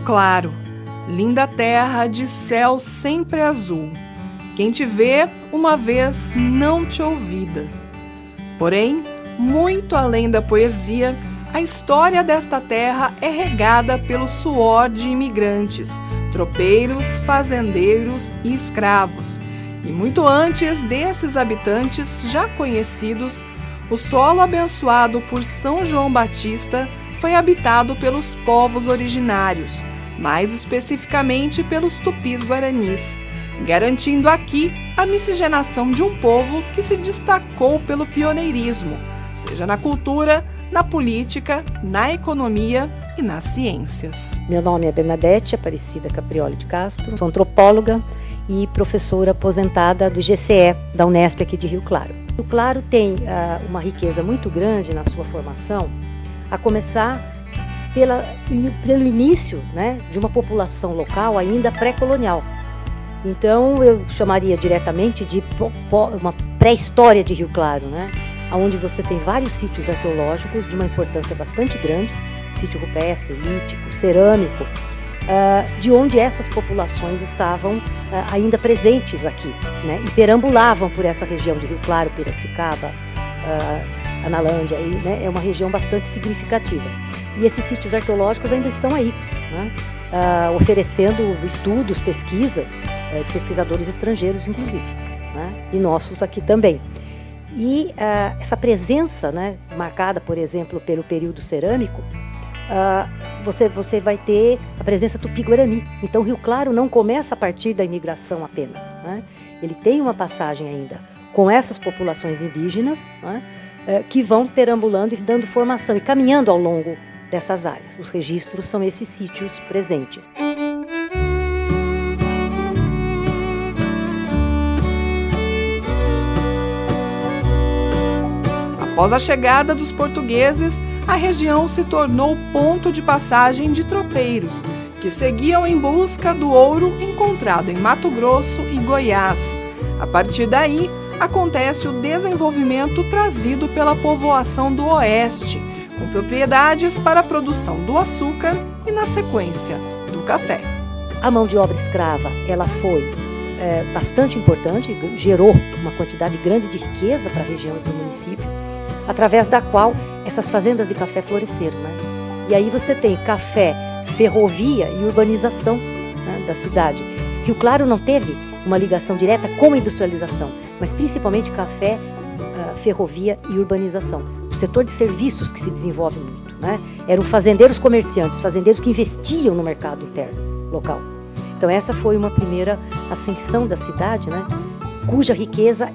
Claro, linda terra de céu sempre azul. Quem te vê uma vez não te ouvida. Porém, muito além da poesia, a história desta terra é regada pelo suor de imigrantes, tropeiros, fazendeiros e escravos. E muito antes desses habitantes já conhecidos, o solo abençoado por São João Batista foi habitado pelos povos originários, mais especificamente pelos tupis-guaranis, garantindo aqui a miscigenação de um povo que se destacou pelo pioneirismo, seja na cultura, na política, na economia e nas ciências. Meu nome é Bernadette Aparecida Caprioli de Castro, sou antropóloga e professora aposentada do GCE, da Unesp aqui de Rio Claro. Rio Claro tem uma riqueza muito grande na sua formação, a começar pelo início, né, de uma população local ainda pré-colonial. Então eu chamaria diretamente de uma pré-história de Rio Claro, né, onde você tem vários sítios arqueológicos de uma importância bastante grande, sítio rupestre, lítico, cerâmico, de onde essas populações estavam ainda presentes aqui, né, e perambulavam por essa região de Rio Claro, Piracicaba, Analândia, né, é uma região bastante significativa. E esses sítios arqueológicos ainda estão aí, né, oferecendo estudos, pesquisas, pesquisadores estrangeiros inclusive, né, e nossos aqui também. E essa presença, né, marcada, por exemplo, pelo período cerâmico, você vai ter a presença tupi-guarani. Então Rio Claro não começa a partir da imigração apenas, né? Ele tem uma passagem ainda com essas populações indígenas, né, que vão perambulando e dando formação e caminhando ao longo dessas áreas. Os registros são esses sítios presentes. Após a chegada dos portugueses, a região se tornou ponto de passagem de tropeiros, que seguiam em busca do ouro encontrado em Mato Grosso e Goiás. A partir daí, acontece o desenvolvimento trazido pela povoação do Oeste, com propriedades para a produção do açúcar e, na sequência, do café. A mão de obra escrava, ela foi bastante importante, gerou uma quantidade grande de riqueza para a região e para o município, através da qual essas fazendas de café floresceram, né? E aí você tem café, ferrovia e urbanização, né, da cidade. Rio Claro não teve uma ligação direta com a industrialização, mas principalmente café, ferrovia e urbanização. O setor de serviços que se desenvolve muito, né? Eram fazendeiros comerciantes, fazendeiros que investiam no mercado interno local. Então essa foi uma primeira ascensão da cidade, né, cuja riqueza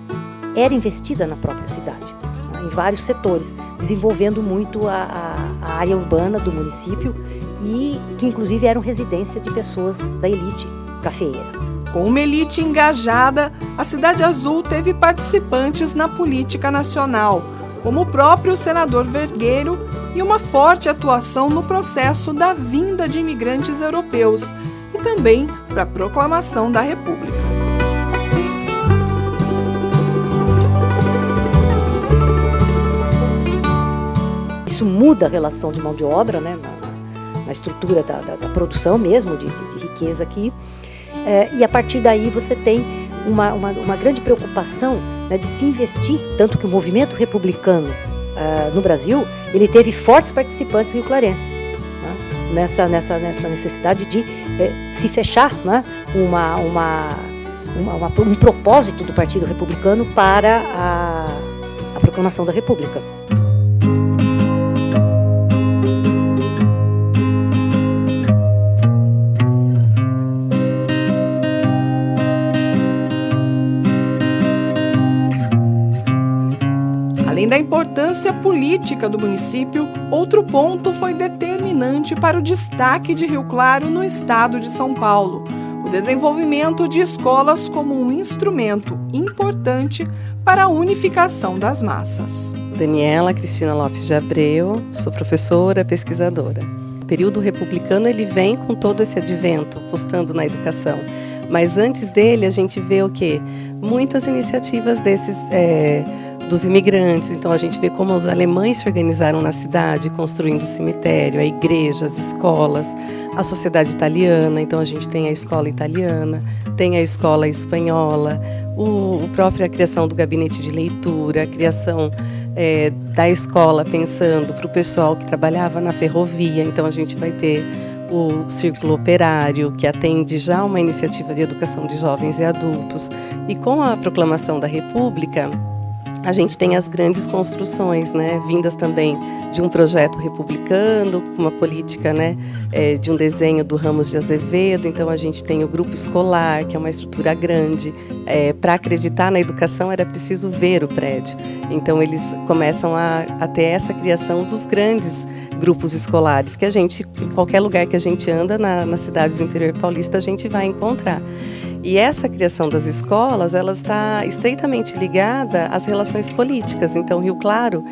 era investida na própria cidade, né, em vários setores, desenvolvendo muito a área urbana do município e que inclusive eram residência de pessoas da elite cafeeira. Com uma elite engajada, a Cidade Azul teve participantes na política nacional, como o próprio senador Vergueiro, e uma forte atuação no processo da vinda de imigrantes europeus e também para a proclamação da República. Isso muda a relação de mão de obra, né, na estrutura da produção mesmo, de riqueza aqui. E a partir daí você tem uma grande preocupação, né, de se investir, tanto que o movimento republicano no Brasil, ele teve fortes participantes rio-clarenses, né, nessa necessidade de se fechar, né, um propósito do Partido Republicano para a proclamação da República. Além da importância política do município, outro ponto foi determinante para o destaque de Rio Claro no estado de São Paulo: o desenvolvimento de escolas como um instrumento importante para a unificação das massas. Daniela Cristina Lopes de Abreu, sou professora, pesquisadora. O período republicano ele vem com todo esse advento, apostando na educação. Mas antes dele a gente vê o quê? Muitas iniciativas desses dos imigrantes. Então a gente vê como os alemães se organizaram na cidade, construindo o cemitério, a igreja, as escolas, a sociedade italiana. Então a gente tem a escola italiana, tem a escola espanhola, a própria criação do gabinete de leitura, a criação da escola pensando para o pessoal que trabalhava na ferrovia. Então a gente vai ter o Círculo Operário, que atende já uma iniciativa de educação de jovens e adultos. E com a proclamação da República, a gente tem as grandes construções, né, vindas também de um projeto republicano, uma política, né, de um desenho do Ramos de Azevedo. Então a gente tem o grupo escolar, que é uma estrutura grande. Para acreditar na educação era preciso ver o prédio. Então eles começam a ter essa criação dos grandes grupos escolares, que a gente, em qualquer lugar que a gente anda na cidade do interior paulista, a gente vai encontrar. E essa criação das escolas, ela está estreitamente ligada às relações políticas. Então, Rio Claro,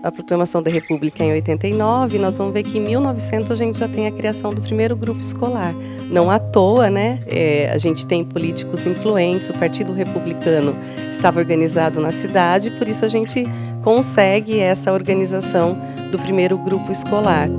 a proclamação da República em 89, nós vamos ver que em 1900 a gente já tem a criação do primeiro grupo escolar. Não à toa, né? A gente tem políticos influentes, o Partido Republicano estava organizado na cidade, por isso a gente consegue essa organização do primeiro grupo escolar.